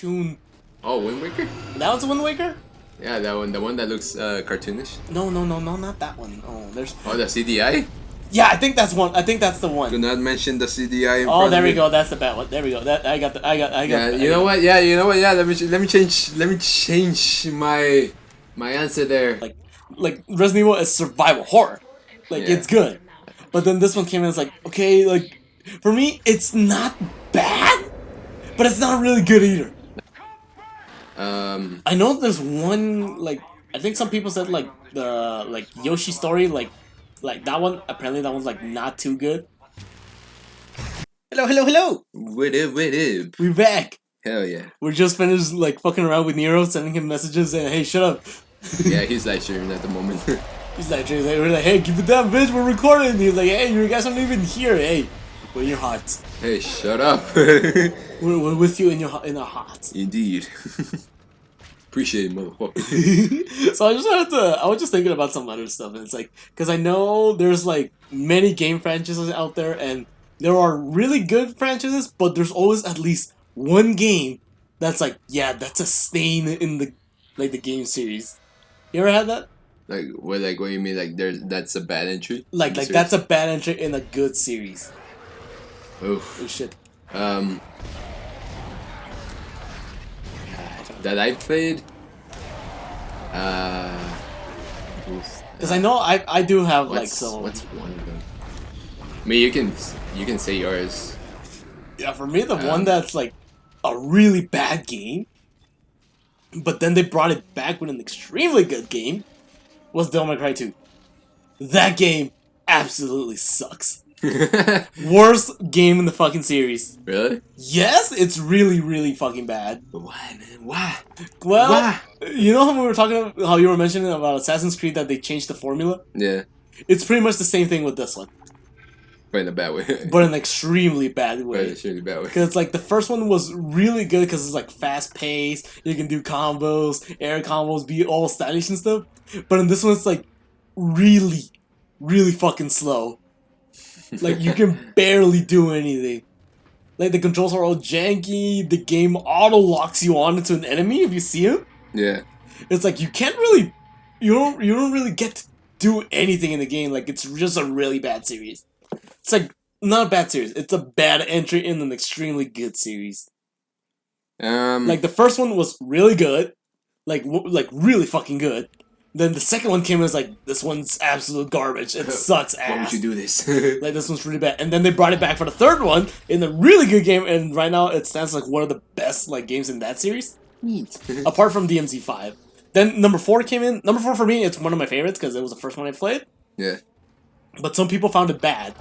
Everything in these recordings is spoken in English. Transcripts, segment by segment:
cartoon. Oh, Wind Waker? That one's Wind Waker? Yeah, that one. The one that looks cartoonish. No, not that one. Oh, there's. Oh, the CDI? Yeah, I think that's one. I think that's the one. Do not mention the CDI. Oh, there we go. That's the bad one. There we go. That I got. Yeah, you know what? Yeah, you know what? Yeah, let me change my answer there. Like Resident Evil is survival horror. Like Yeah. it's good, but then this one came in. It's like okay, like for me, it's not bad, but it's not really good either. I know there's one like I think some people said like the Yoshi story like that one apparently that one's like not too good. Hello. What up? We're back. Hell yeah. We're just finished like fucking around with Nero, sending him messages saying, "Hey, shut up." Yeah, he's like streaming at the moment. We're like, "Hey, keep it down, bitch. We're recording." And he's like, "Hey, you guys aren't even here. Hey, we're in your hearts. Hey, shut up. We're with you in our hearts." Indeed. Appreciate it, motherfucker. So I was just thinking about some other stuff, and it's like, because I know there's like many game franchises out there, and there are really good franchises, but there's always at least one game that's like, yeah, that's a stain in the game series. You ever had that? What do you mean? Like, that's a bad entry? Like that's a bad entry in a good series. Oof. Oh shit. That I played. Because I know I do have like some. What's one of them? I mean, you can say yours. Yeah, for me, the one that's like a really bad game, but then they brought it back with an extremely good game, was Devil May Cry 2. That game absolutely sucks. Worst game in the fucking series. Really? Yes, it's really, really fucking bad. But why, man? Why? Well, Why? you know how we were talking about, how you were mentioning about Assassin's Creed that they changed the formula? Yeah, It's pretty much the same thing with this one, but in a bad way. but in an extremely bad But way. it's really bad way. Because like the first one was really good because it's like fast paced, you can do combos, air combos, be all stylish and stuff. But in this one, it's like really, really fucking slow. Like you can barely do anything. Like the controls are all janky. The game auto locks you on into an enemy if you see him. Yeah. It's like you can't really, you don't really get to do anything in the game. Like it's just a really bad series. It's like not a bad series. It's a bad entry in an extremely good series. Like the first one was really good, like really fucking good. Then the second one came and was like, this one's absolute garbage. It sucks ass. Why would you do this? Like this one's really bad. And then they brought it back for the third one in a really good game, and right now it stands like one of the best like games in that series. Neat. Apart from DMZ5. Then number 4 came in. Number 4 for me, it's one of my favorites because it was the first one I played. Yeah. But some people found it bad.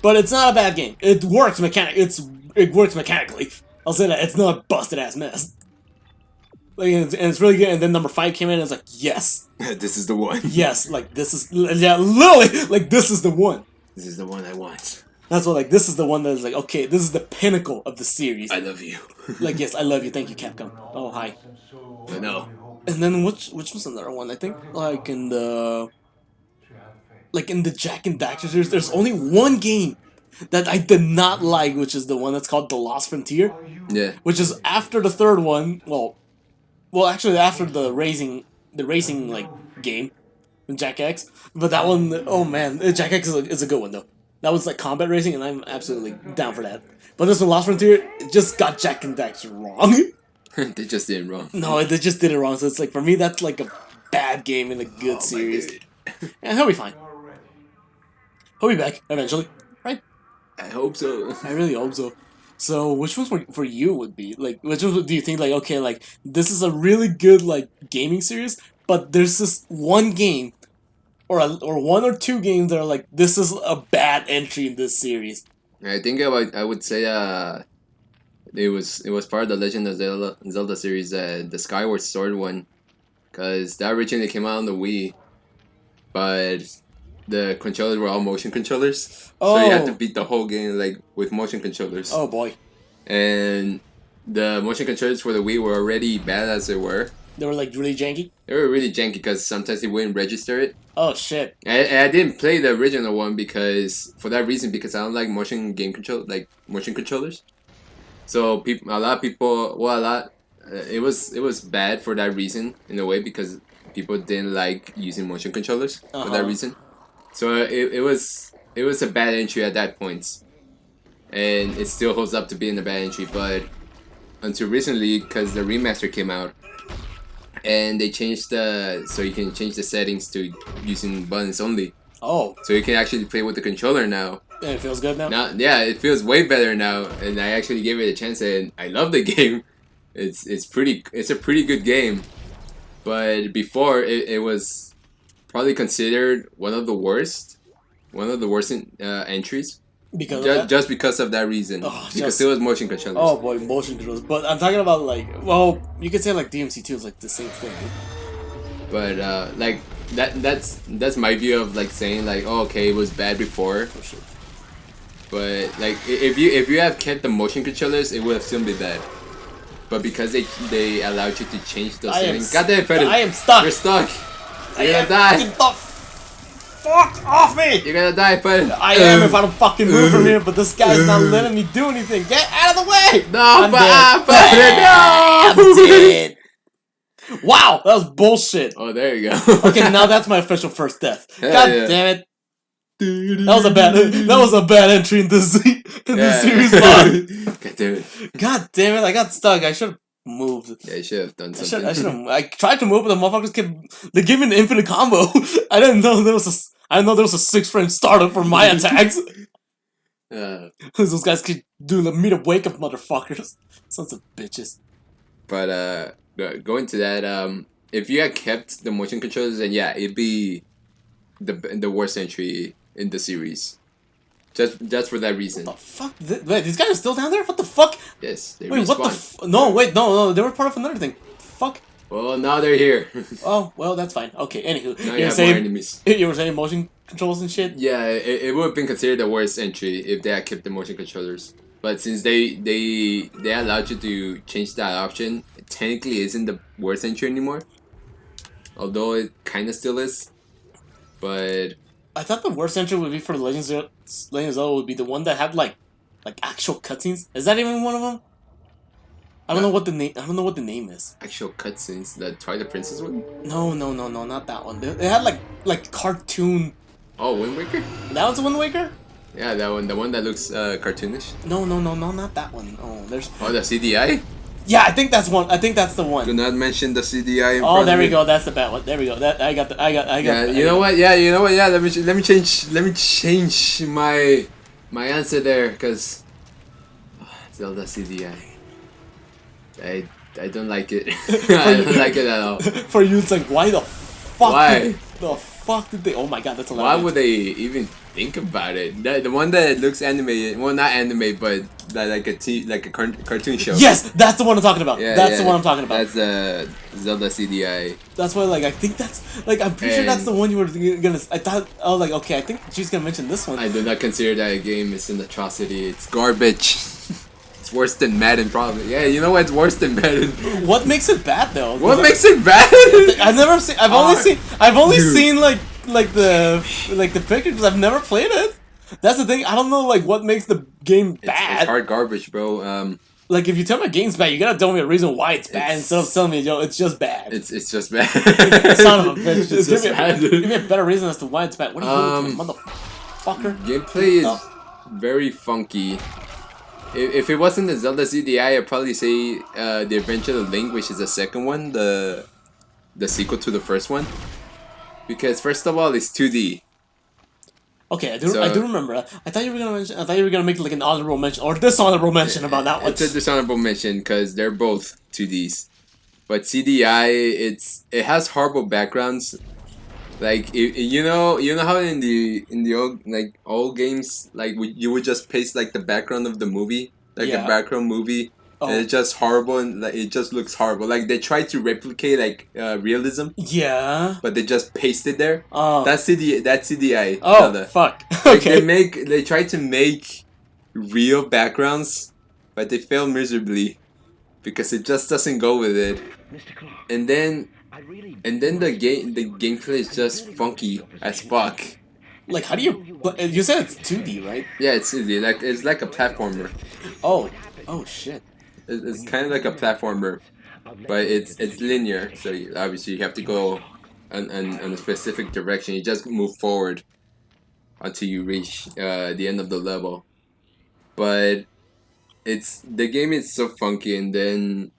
But it's not a bad game. It works mechanically. I'll say that it's not a busted ass mess. Like and it's really good. And then number 5 came in and it's like, yes. This is the one. Yes, like this is literally like this is the one. This is the one I want. That's what like this is the one that is like, okay, this is the pinnacle of the series. I love you. Like yes, I love you, thank you, Capcom. Oh hi. I know. And then which was another one? I think like in the Jack and Daxter series, there's only one game that I did not like, which is the one that's called The Lost Frontier. Yeah. Which is after the third one. Well, actually after the racing like game, Jack X. But that one, oh man, Jack X is a good one though. That was like combat racing, and I'm absolutely down for that. But this one, Lost Frontier, it just got Jack and Daxter wrong. They just did it wrong. No, they just did it wrong. So it's like for me, that's like a bad game in a good series. And he'll be fine. He'll be back eventually, right? I hope so. I really hope so. So, which ones for you would be like? Which ones do you think like? Okay, like this is a really good like gaming series, but there's this one game, or one or two games that are like this is a bad entry in this series. I think I would say it was part of the Legend of Zelda series, the Skyward Sword one, because that originally came out on the Wii, but the controllers were all motion controllers, so you had to beat the whole game like with motion controllers. Oh boy! And the motion controllers for the Wii were already bad as they were. They were like really janky. They were really janky because sometimes they wouldn't register it. Oh shit! And I didn't play the original one because I don't like motion controllers. So a lot of people, it was bad for that reason in a way because people didn't like using motion controllers for that reason. So it was a bad entry at that point, and it still holds up to being a bad entry. But until recently, because the remaster came out, and they changed so you can change the settings to using buttons only. Oh, So you can actually play with the controller now. and it feels good now. Now, yeah, it feels way better now, and I actually gave it a chance, and I love the game. It's a pretty good game, but before it was probably considered one of the worst entries, Because of that? just because of that reason. Oh, because just- it was motion controllers. Oh boy, motion controls. But I'm talking about like, well, you could say like DMC2 is like the same thing. But like that's my view of like saying like, oh, okay, it was bad before, For sure. but like if you have kept the motion controllers, it would have still been bad. But because they allowed you to change those settings, goddamn, Freddy, I am stuck. you're stuck. You're gonna Get die. the fuck off me! You're gonna die, Freddy. I am if I don't fucking move from here, but this guy's not letting me do anything. Get out of the way! No, I'm dead. I'm dead. Wow, that was bullshit. Oh, there you go. Okay, now that's my official first death. Hell God yeah. damn it. That was a bad entry in this series. Fuck. God damn it. God damn it, I got stuck. I should have moved. Yeah, you should have done I something. should have. I tried to move, but the motherfuckers kept. They gave me an infinite combo. I didn't know there was a. I didn't know there was a 6-frame startup for my attacks. Those guys keep doing the meet up wake up, motherfuckers. Sons of bitches. But going to that, if you had kept the motion controllers, then yeah, it'd be the worst entry in the series. Just for that reason. What the fuck? Wait, these guys are still down there? What the fuck? Yes, they Wait, what the? respawn. No, wait, no, they were part of another thing. Fuck. Well, now they're here. Oh, well, that's fine. Okay, anywho, Now you you were have more saying enemies. you were saying motion controls and shit. Yeah, it would have been considered the worst entry if they had kept the motion controllers. But since they allowed you to change that option, it technically isn't the worst entry anymore. Although it kind of still is. But I thought the worst entry would be for Legends of Zelda would be the one that had like actual cutscenes. Is that even one of them? I don't know what the name. I don't know what the name is. actual cutscenes, the Twilight Princess one? No, not that one. They had like cartoon. Oh, Wind Waker? That was Wind Waker. Yeah, that one. The one that looks cartoonish. No, not that one. Oh, there's. Oh, the CDI? Yeah, I think that's one. I think that's the Do one. not mention the CDI. Oh, there we go. That's the bad one. There we go. That I got. Yeah, you know what? Yeah, let me change my answer there, cause Zelda CDI. I don't like it. I don't like it at all. For you, it's like why the fuck? Why? The fuck did they? Oh my god, that's a lot. Why would they even think about it? The one that looks animated, well, not anime, but like a cartoon show. Yes, that's the one I'm talking about. Yeah, That's yeah, the one I'm talking about. That's the Zelda CDI. That's why, like, I think that's like I'm pretty sure that's the one you were gonna. I thought I was like, okay, I think she's gonna mention this one. I do not consider that a game. It's an atrocity. It's garbage. It's worse than Madden, probably. Yeah, you know what? It's worse than Madden. What makes it bad though? What makes it bad? I've never seen. I've only seen like the picture because I've never played it. That's the thing. I don't know like what makes the game bad. It's hard garbage, bro. Like if you tell me a game's bad, you gotta tell me a reason why it's bad instead of telling me, yo, it's just bad. It's just bad. Son of a bitch. It's just bad. Give me a better reason as to why it's bad. What are you doing, motherfucker? Gameplay is very funky. If it wasn't the Zelda CDI, I'd probably say The Adventure of Link, which is the second one, the sequel to the first one. Because first of all, it's 2D. Okay, I do remember. I thought you were gonna mention. I thought you were gonna make like an honorable mention or dishonorable mention about that one. It's a dishonorable mention because they're both 2Ds. But CDI, it has horrible backgrounds. Like you know how in the old games you would just paste like the background of the movie, like a background movie, and it's just horrible and like it just looks horrible. Like they try to replicate like realism, Yeah. but they just paste it there. Oh. That's CDI. Oh, Zelda. fuck. Like, Okay. they try to make real backgrounds, but they fail miserably because it just doesn't go with it. And then the gameplay is just funky as fuck. Like, how do you said it's 2D, right? Yeah, it's easy. It's like a platformer. Oh shit. It's kind of like a platformer. but it's linear. So obviously you have to go in a specific direction. You just move forward until you reach the end of the level. But the game is so funky, and then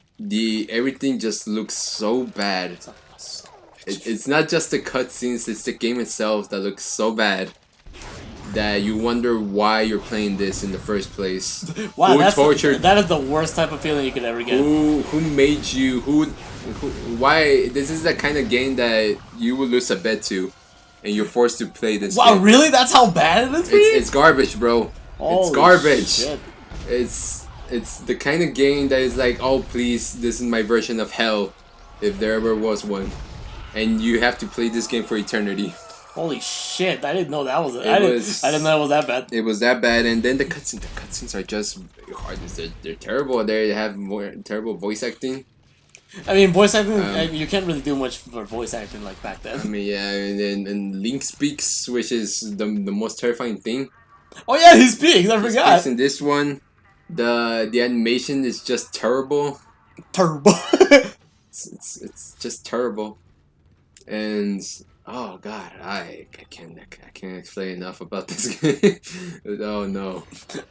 everything just looks so bad. It's not just the cutscenes; it's the game itself that looks so bad that you wonder why you're playing this in the first place. Wow, tortured? That is the worst type of feeling you could ever get. Who made you? Why? This is the kind of game that you would lose a bet to, and you're forced to play this. Wow, game. really? That's how bad it is for you? It's garbage, bro. Holy it's garbage. Shit. It's the kind of game that is like, oh please, this is my version of hell, if there ever was one, and you have to play this game for eternity. Holy shit! I didn't know that was. I didn't know it was that bad. It was that bad, and then the cutscenes are just hard. They're terrible. They have more terrible voice acting. I mean, voice acting. You can't really do much for voice acting like back then. I mean, yeah, and Link speaks, which is the most terrifying thing. Oh yeah, he speaks. I forgot. Speaks in this one, the animation is just terrible. Turbo. It's just terrible, and oh god, I can't explain enough about this game. Oh no,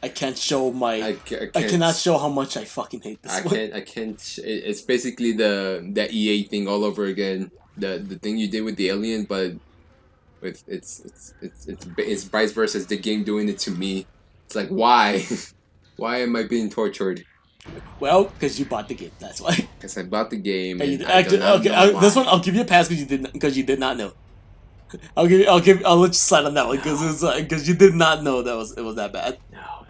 I can't show my. I can't, cannot show how much I fucking hate this. I can't. It's basically the EA thing all over again. The thing you did with the alien, but with it's vice versa. It's the game doing it to me. It's like, why? Why am I being tortured? Well, because you bought the game. That's why. Because I bought the game. And This one I'll give you a pass because you did not know. I'll let you slide on that one because you did not know it was that bad. No.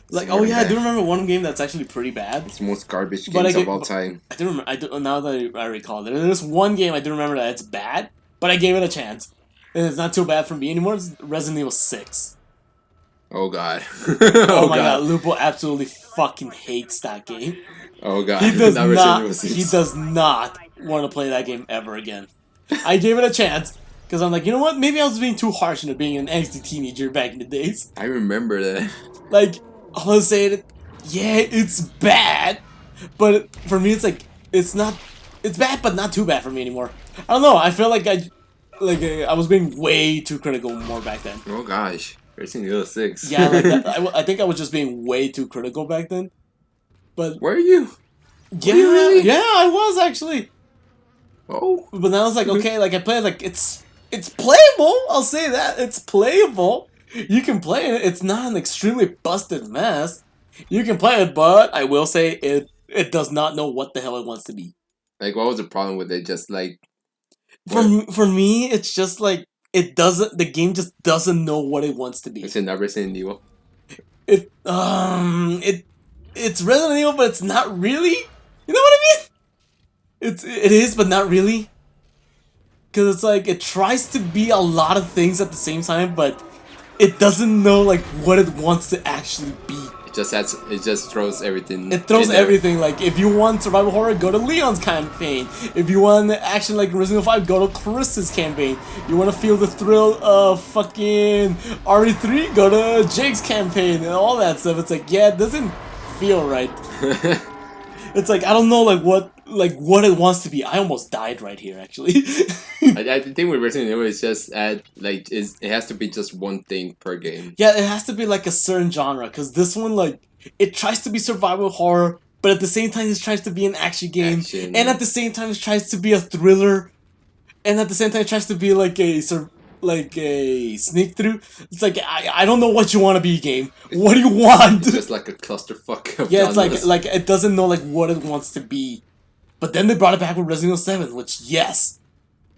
Like, oh yeah, I do remember one game that's actually pretty bad. It's the most garbage games of all time. I do remember. Now that I recall it, there's one game I do remember that it's bad, but I gave it a chance, and it's not too bad for me anymore. It's Resident Evil 6. Oh god. Oh my god, Lupo absolutely fucking hates that game. Oh god. He does not want to play that game ever again. I gave it a chance because I'm like, you know what? Maybe I was being too harsh into being an angsty teenager back in the days. I remember that. Like, I was saying, yeah, it's bad, but for me, it's like it's bad, but not too bad for me anymore. I don't know. I feel like I was being way too critical more back then. Oh gosh. Resident Evil 6. Yeah, like that, I think I was just being way too critical back then. But were you? Yeah, were you really? Yeah, I was actually. Oh. But now it's like, okay, like I play, like it's playable. I'll say that it's playable. You can play it. It's not an extremely busted mess. You can play it, but I will say it does not know what the hell it wants to be. Like, what was the problem with it? Just like for me, it's just like. The game just doesn't know what it wants to be. Is it not Resident Evil? It's Resident Evil, but it's not really. You know what I mean? It is, but not really. Because it's like, it tries to be a lot of things at the same time, but it doesn't know like what it wants to actually be. It just throws everything. It throws everything. Like, if you want survival horror, go to Leon's campaign. If you want action like Resident Evil 5, go to Chris's campaign. You want to feel the thrill of fucking RE3, go to Jake's campaign and all that stuff. It's like, yeah, it doesn't feel right. It's like, I don't know what it wants to be. I almost died right here, actually. I think with Resident Evil, it's just it has to be just one thing per game. Yeah, it has to be like a certain genre, because this one, like, it tries to be survival horror, but at the same time it tries to be an action game, and at the same time it tries to be a thriller, and at the same time it tries to be like a sneak through. It's like, I don't know what you want to be, game. What do you want? It's just like a clusterfuck of yeah, genres. it's like it doesn't know like what it wants to be. But then they brought it back with Resident Evil 7, which, yes.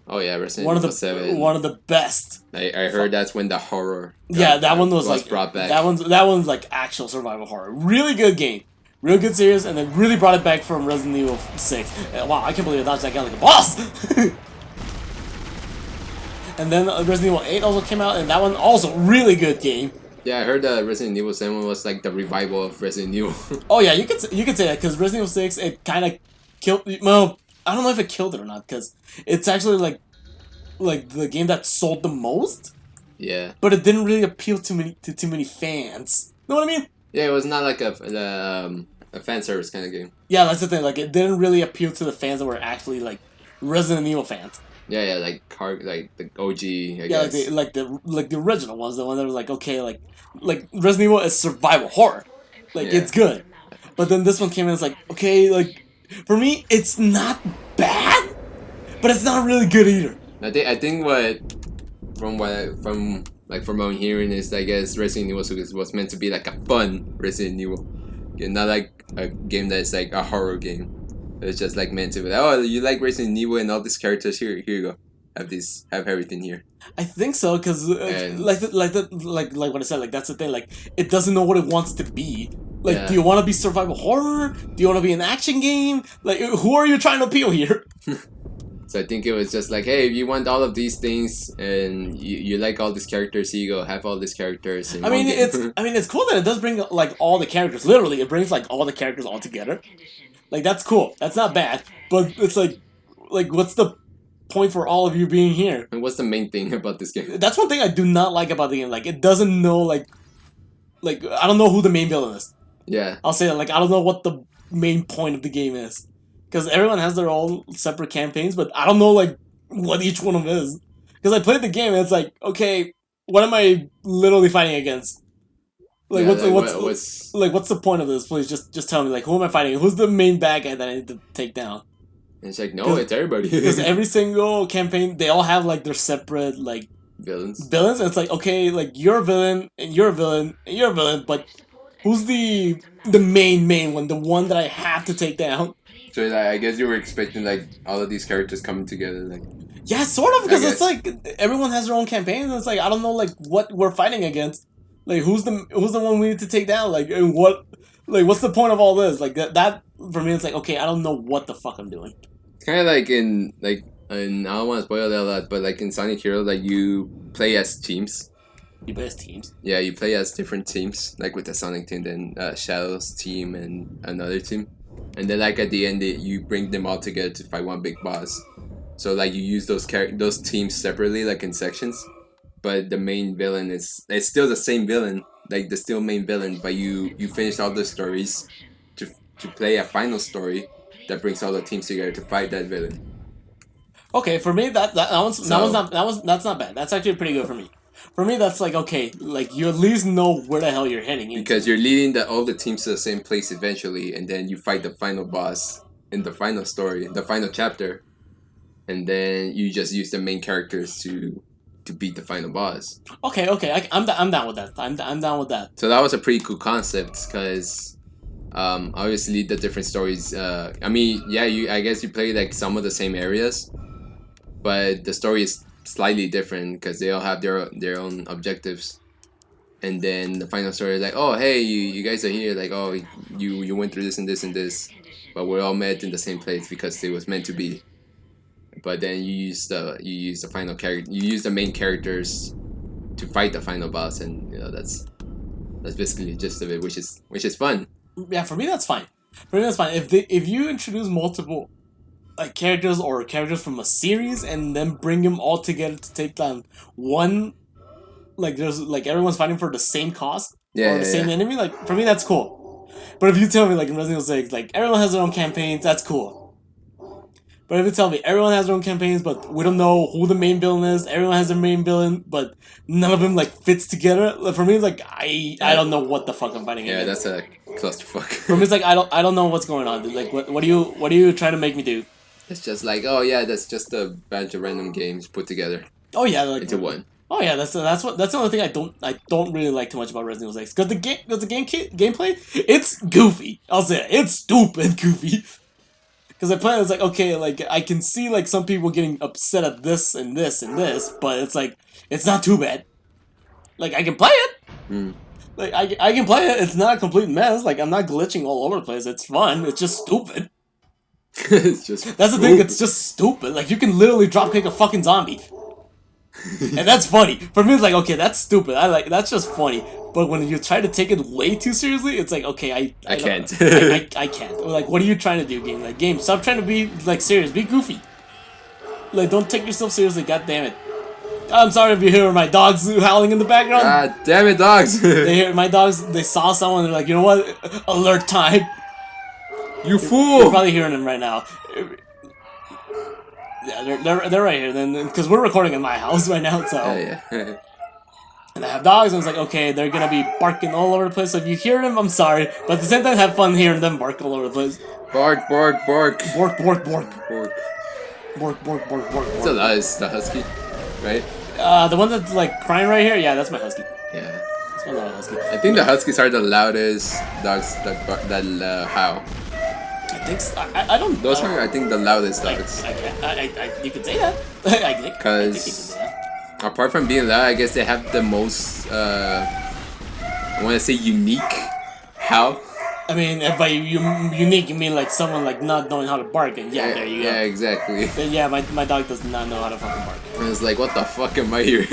Oh yeah, Resident Evil 7. One of the best. I heard that's when the horror that one was like brought back. That one's like actual survival horror. Really good game. Real good series, and then really brought it back from Resident Evil 6. Wow, I can't believe I dodged that guy like a boss! And then Resident Evil 8 also came out, and that one also really good game. Yeah, I heard that Resident Evil 7 was like the revival of Resident Evil. Oh yeah, you could say that, because Resident Evil 6, it kind of killed. Well, I don't know if it killed it or not, because it's actually like the game that sold the most. Yeah. But it didn't really appeal to too many fans. You know what I mean? Yeah, it was not like a a fan service kind of game. Yeah, that's the thing. Like, it didn't really appeal to the fans that were actually like Resident Evil fans. Yeah, like the OG. I Yeah, guess. like the original ones, the one that were like, okay, like Resident Evil is survival horror, like Yeah. it's good. But then this one came in, it's like, okay, like for me, it's not bad, but it's not really good either. I think from what I'm hearing is, I guess Resident Evil was meant to be like a fun Resident Evil, not like a game that's like a horror game. It's just like meant to be like, oh, you like Resident Evil and all these characters, here you go, have everything here. I think so, because And- like what I said, like that's the thing, like it doesn't know what it wants to be. Like, Yeah. do you want to be survival horror? Do you want to be an action game? Like, who are you trying to appeal here? So I think it was just like, hey, if you want all of these things and you like all these characters, here you go, have all these characters. In I mean, one game. it's cool that it does bring like all the characters. Literally, it brings like all the characters all together. Like that's cool. That's not bad. But it's like what's the point for all of you being here? And what's the main thing about this game? That's one thing I do not like about the game. Like it doesn't know like I don't know who the main villain is. Yeah, I'll say that. Like I don't know what the main point of the game is, because everyone has their own separate campaigns, but I don't know like what each one of them is. Because I played the game and it's like, okay, what am I literally fighting against? Like yeah, what's what's the point of this? Please just tell me, like, who am I fighting? Who's the main bad guy that I need to take down? It's like, no, it's everybody. Because every single campaign, they all have like their separate like Villains. villains. And it's like, okay, like you're a villain and you're a villain and you're a villain, but who's the main one, the one that I have to take down? So like, I guess you were expecting like all of these characters coming together, like. Yeah, sort of, because I it's like everyone has their own campaign, and it's like I don't know like what we're fighting against. Like who's the one we need to take down? Like and what's the point of all this? Like that for me, it's like, okay, I don't know what the fuck I'm doing. It's kind of like in I don't want to spoil that a lot, but like in Sonic Hero, like you play as teams. You play as teams. Yeah, you play as different teams, like with the Sonic team, then Shadow's team, and another team, and then like at the end, you bring them all together to fight one big boss. So like you use those teams separately, like in sections, but the main villain it's still the same villain, like the still main villain, but you finish all the stories to play a final story that brings all the teams together to fight that villain. Okay, for me that's not bad. That's actually pretty good for me. For me, that's like, okay, like you at least know where the hell you're heading into. Because you're leading all the teams to the same place eventually, and then you fight the final boss in the final story, the final chapter, and then you just use the main characters to beat the final boss. Okay, I'm down with that. I'm down with that. So that was a pretty cool concept, because obviously the different stories. I mean, yeah, I guess you play like some of the same areas, but the story is slightly different because they all have their own objectives. And then the final story is like, oh hey, you guys are here, like, oh you went through this and this and this, but we're all met in the same place because it was meant to be. But then you use the final character, you use the main characters to fight the final boss, and that's basically the gist of it, which is fun. Yeah, for me that's fine. For me that's fine. If you introduce multiple like characters or characters from a series and then bring them all together to take down one, like there's like everyone's fighting for the same cause or the same enemy, like for me that's cool. But if you tell me like in Resident Evil 6, like everyone has their own campaigns, that's cool. But if you tell me everyone has their own campaigns, but we don't know who the main villain is, everyone has their main villain, but none of them like fits together. Like, for me, it's like I don't know what the fuck I'm fighting against. Yeah, that's a clusterfuck. For me, it's like I don't know what's going on. Dude. Like what are you trying to make me do? It's just like, oh yeah, that's just a bunch of random games put together Oh yeah, like into one. Oh yeah, that's the only thing I don't really like too much about Resident Evil 6, because the gameplay, it's goofy. I'll say it, it's stupid goofy. Because I play it, it's like, okay, like I can see like some people getting upset at this and this and this, but it's like it's not too bad. Like I can play it. Like I can play it. It's not a complete mess. Like I'm not glitching all over the place. It's fun. It's just stupid. It's just That's the thing. It's just stupid. Like you can literally dropkick a fucking zombie. And that's funny. For me, it's like, okay, that's stupid. That's just funny. But when you try to take it way too seriously, it's like, okay, I can't. I can't. Or like, what are you trying to do, game? Like, game, stop trying to be like serious. Be goofy. Like, don't take yourself seriously. God damn it. I'm sorry if you hear my dogs howling in the background. God damn it, dogs! They hear my dogs. They saw someone. They're like, you know what? Alert time. You You're fool! probably hearing them right now. Yeah, they're right here. Then because we're recording in my house right now, so Yeah, yeah. and I have dogs, and it's like okay, they're gonna be barking all over the place. So if you hear them, I'm sorry, but at the same time, have fun hearing them bark all over the place. Bark, bark, bark. Bork, bork, bork, Bark. bork, bork, bork, bork. So that is the husky, right? The one that's like crying right here, yeah, that's my husky. Yeah. That's my little husky. I think the huskies are the loudest dogs that howl. I think so. I don't. Those are, I think, the loudest I, dogs. you could say that. I think. I think you could say that. Apart from being loud, I guess they have the most, I want to say unique howl. I mean, if by unique, you mean like someone like not knowing how to bark, and yeah, there you go. Yeah, exactly. Then, yeah, my dog does not know how to fucking bark. And it's like, what the fuck am I hearing?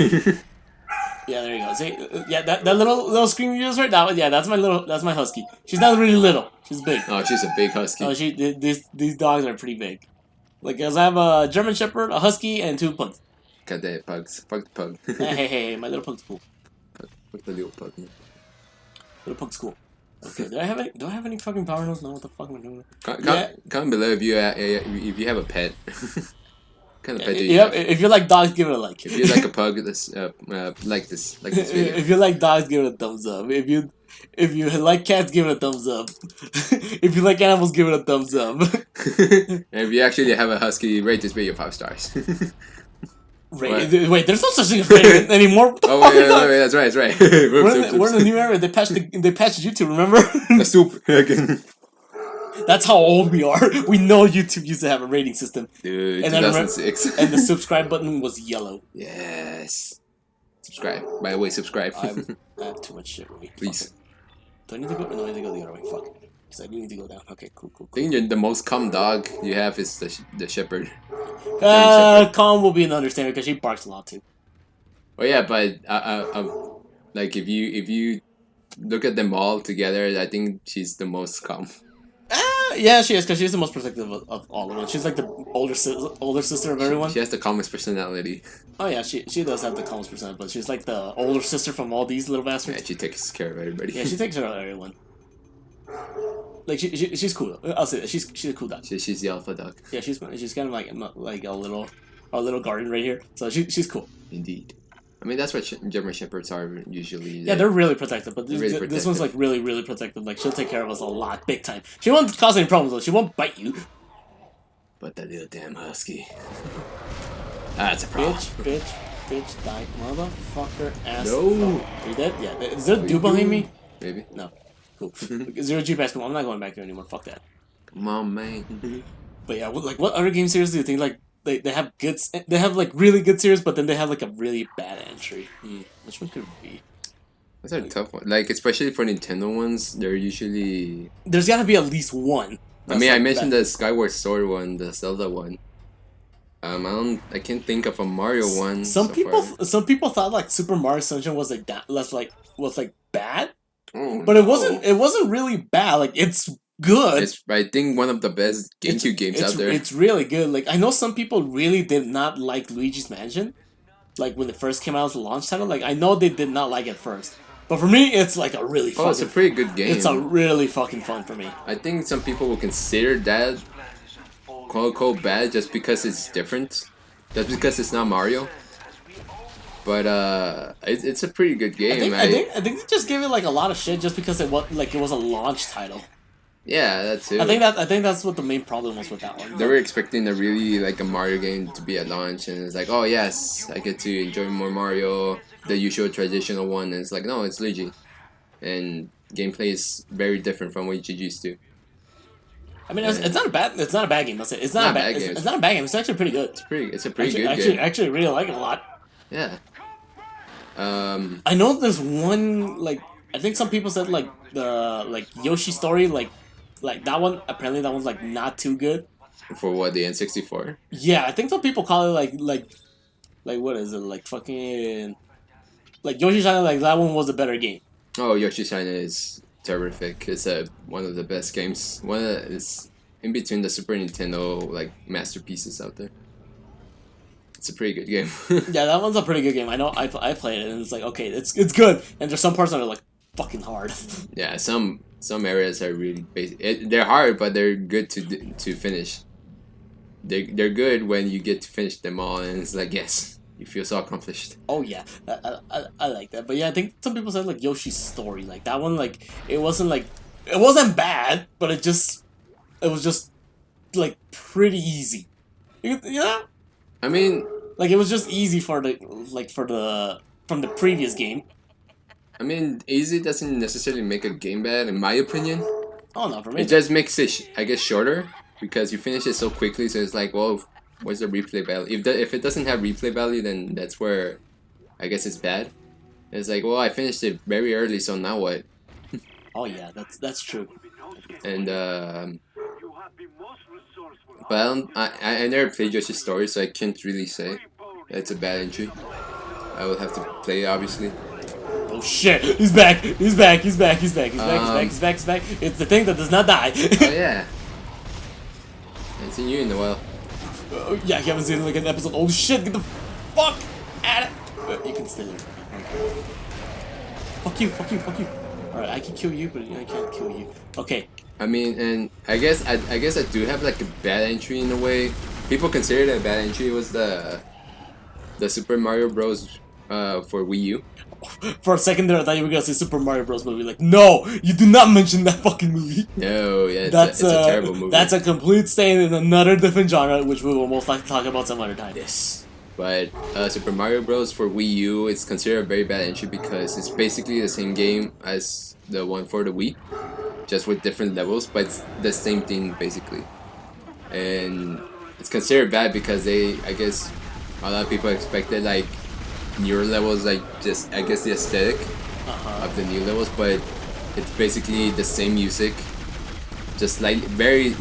Yeah, there you go. See, yeah, that little scream you just heard, that's my husky. She's not really little. She's big. Oh, she's a big husky. Oh, these dogs are pretty big. Like, cause I have a German Shepherd, a husky, and 2 pugs. God damn pugs. Fuck the pug. hey, my little pug's cool. Fuck the little pug. Little pug's cool. Okay, do I have any fucking power notes? No, what the fuck am I doing? Comment below if you have a pet. Kind of pet do you Yeah, have? if you like dogs, give it a like. If you like a pug, like this video. If you like dogs, give it a thumbs up. If you like cats, give it a thumbs up. If you like animals, give it a thumbs up. And if you actually have a husky, rate this video 5 stars. Wait, there's no such thing as rating anymore. What the fuck wait, is that? that's right. We're in the new era. They patched YouTube. Remember? The soup again. That's how old we are. We know YouTube used to have a rating system. Dude, And then 2006. And the subscribe button was yellow. Yes. Subscribe. By the way, subscribe. I have too much shit with me. Please. Do I need to go? No, I need to go the other way. Fuck. Because I do need to go down. Okay, cool. I think the most calm dog you have is the shepherd. Calm will be an understatement because she barks a lot too. Oh yeah, but like if you look at them all together, I think she's the most calm. Yeah, she is because she's the most protective of all of them. She's like the older sister of everyone. She has the calmest personality. Oh yeah, she does have the calmest percent, but she's like the older sister from all these little Yeah, bastards. she takes care of everybody. Yeah, she takes care of everyone. Like she's cool. I'll say that she's a cool dog. She's the alpha dog. Yeah, she's kind of like a little guardian right here. So she's cool. Indeed. I mean, that's what German Shepherds are usually. Yeah, they're really protective, but this one's like really, really protective. Like she'll take care of us a lot, big time. She won't cause any problems though. She won't bite you. But that little damn husky. That's a problem. Bitch, die, motherfucker, ass. No. Are you dead? Yeah. Is there a dude behind me? Maybe. No. Cool. Zero G basketball. I'm not going back there anymore. Fuck that. Come on, man. But yeah, what other game series do you think like they have good? They have like really good series, but then they have like a really bad entry. Which one could it be? That's a tough one. Like, especially for Nintendo ones, they're usually. There's gotta be at least one. I mean, I mentioned the Skyward Sword one, the Zelda one. I can't think of a Mario one. Some people thought like Super Mario Sunshine was like that, was like bad, but it wasn't. It wasn't really bad. Like it's good. It's, I think, one of the best GameCube games out there. It's really good. Like I know some people really did not like Luigi's Mansion, like when it first came out as a launch title. Like I know they did not like it first, but for me, it's like a really. It's a pretty good game. It's a really fucking fun for me. I think some people will consider that quote bad just because it's different, just because it's not Mario. But it's a pretty good game. I think they just gave it like a lot of shit just because it was a launch title. Yeah, that's it. I think that's what the main problem was with that one. They were expecting a really like a Mario game to be at launch, and it's like, oh yes, I get to enjoy more Mario, the usual traditional one. And it's like, no, it's Luigi, and gameplay is very different from what you're used to. I mean, it's not a bad game. Let's say it's not a bad game. It's not a bad game. It's actually pretty good. It's a pretty good game. Actually, really like it a lot. Yeah. I know there's one like I think some people said like the Yoshi story like that one. Apparently that one's like not too good. For what, the N64? Yeah, I think some people call it like what is it, like fucking like Yoshi's Island, like that one was a better game. Oh, Yoshi's Island is terrific. It's one of the best games. It's in between the Super Nintendo like masterpieces out there. It's a pretty good game. Yeah, that one's a pretty good game. I know I played it and it's like okay, it's good, and there's some parts that are like fucking hard. Yeah, some some areas are really basic. They're hard, but they're good to finish. They're good when you get to finish them all, and it's like yes, you feel so accomplished. Oh yeah, I like that. But yeah, I think some people said like Yoshi's story, like that one, like it wasn't bad, but it was just like pretty easy. Yeah, I mean, like it was just easy for the from the previous game. easy doesn't necessarily make a game bad, in my opinion. Oh no, for me. It just makes it, I guess, shorter because you finish it so quickly. So it's like, well, what's the replay value? If it doesn't have replay value, then that's where, I guess, it's bad. It's like, well, I finished it very early, so now what? Oh yeah, that's true. And but I never played Yoshi's Story, so I can't really say it's a bad entry. I will have to play it, obviously. Oh shit! He's back! He's back! He's back! He's back! He's back! He's back! He's back! He's back! It's the thing that does not die. Oh yeah. I haven't seen you in a while. Yeah, you haven't seen like an episode. Oh shit! Get the fuck out of. You can stay there. Okay. Fuck you! Fuck you! Fuck you! All right, I can kill you, but I can't kill you. Okay. I mean, and I guess I do have like a bad entry in a way. People consider it a bad entry. It was the Super Mario Bros. For Wii U. For a second there, I thought you were gonna say Super Mario Bros. Movie. Like, no, you do not mention that fucking movie. No, yeah, it's a terrible movie. That's a complete stain in another different genre, which we will most likely talk about some other time. Yes. But Super Mario Bros. For Wii U is considered a very bad entry because it's basically the same game as the one for the Wii, just with different levels, but it's the same thing basically. And it's considered bad because I guess, a lot of people expected like newer levels, like just I guess the aesthetic of the new levels, but it's basically the same music, just like very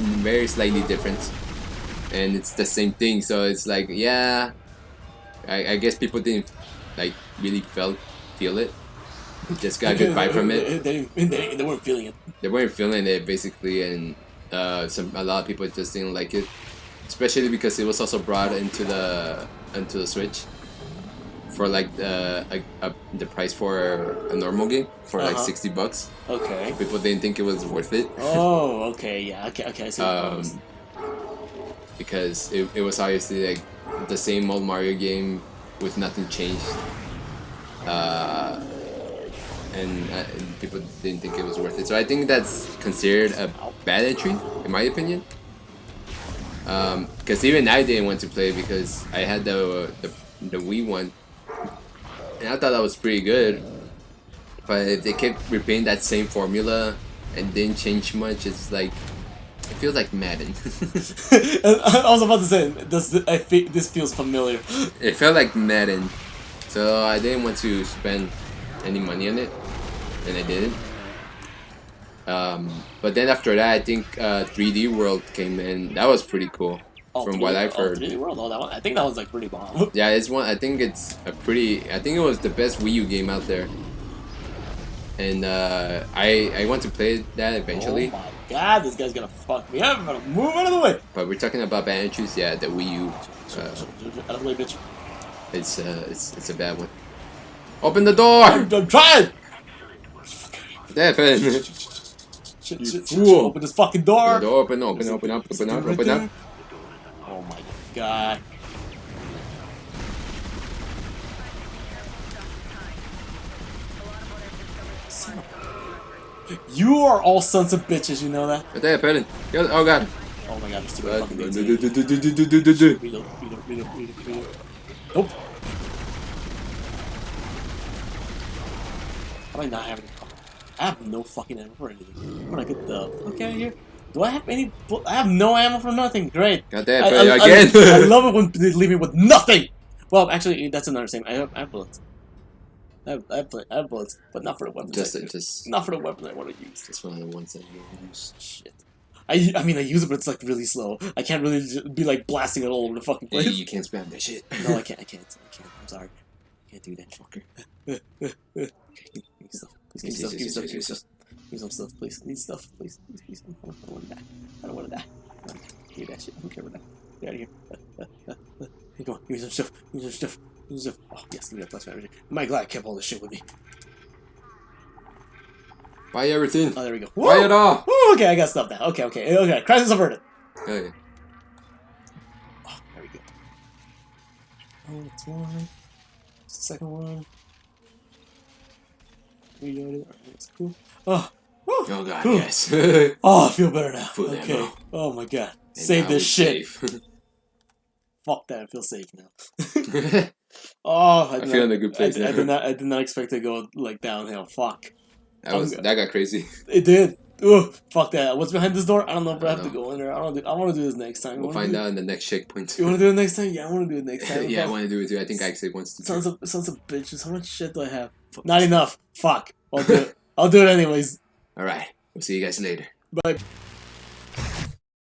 slightly different, and it's the same thing. So it's like, yeah, I guess people didn't like really feel it. Just got a good vibe from it. They weren't feeling it. They weren't feeling it basically, and a lot of people just didn't like it, especially because it was also brought into the Switch for like the price for a normal game for like $60. Okay. People didn't think it was worth it. Oh, okay, yeah, okay, I see. Because it was obviously like the same old Mario game with nothing changed. And people didn't think it was worth it. So I think that's considered a bad entry, in my opinion. Because even I didn't want to play it because I had the Wii one, and I thought that was pretty good. But if they kept repeating that same formula and didn't change much, it's like, it feels like Madden. I was about to say, this feels familiar. It felt like Madden, so I didn't want to spend any money on it, and I didn't. But then after that, I think 3D World came in. That was pretty cool, from what I've heard. 3D World, that one, I think that was like pretty bomb. Yeah, it's one. I think it's a pretty. I think it was the best Wii U game out there. And I want to play that eventually. Oh my god, this guy's gonna fuck me up. I'm gonna move out of the way. But we're talking about bad entries. Yeah, the Wii U. Out of the way, bitch. It's a bad one. Open the door! I'm trying! Stefan! Shit, open this fucking door! The door, open up. Oh my god. You are all sons of bitches, you know that? Oh god. Oh my god, there's too many fucking things. Reload. Nope. How do I not have any? I have no fucking ammo for anything. I'm gonna get the fuck out of here. Do I have any? I have no ammo for nothing. Great. God damn, again. I love it when they leave me with nothing. Well, actually, that's another thing. I have bullets. I have bullets, but not for the weapons. Not for the weapons I want to use. Just one of the ones that you use. Shit. I mean, I use it, but it's like really slow. I can't really be like blasting it all over the fucking place. Hey, you can't spam that shit. No, I can't. I'm sorry. I can't do that, fucker. Okay, give me stuff. Please give me stuff. Give me some stuff, please. Need stuff, please. I don't want to die. I don't want to die. Give me that shit. I don't care about that. Get out of here. Hey, come on, give me some stuff. Give me some stuff. Oh, yes, give me that plus energy. I'm glad I kept all this shit with me. Buy everything. Oh, there we go. Buy it all. Woo, okay, I got stuff now. Okay. Crisis averted. Okay. Oh, there we go. Oh, it's one. Second one. Reloaded. Alright, that's cool. Oh, woo, Oh god, cool. yes. Oh, I feel better now. Full Okay. ammo. Oh my god. And Save now this it's shit. safe. Fuck that. I feel safe now. Oh, I feel in a good place now. I did not expect to go like downhill. Fuck. That got crazy. It did. Ugh, fuck that. What's behind this door? I don't know if I I have to don't go in there. I want to do this next time. We'll find out in the next checkpoint. You want to do it next time? Yeah, I want to do it next time. Yeah, I Fuck. want to do it too. I think Axel wants to. Sons of bitches. How much shit do I have? Not enough. Fuck. I'll do it. I'll do it anyways. Alright. We'll see you guys later. Bye.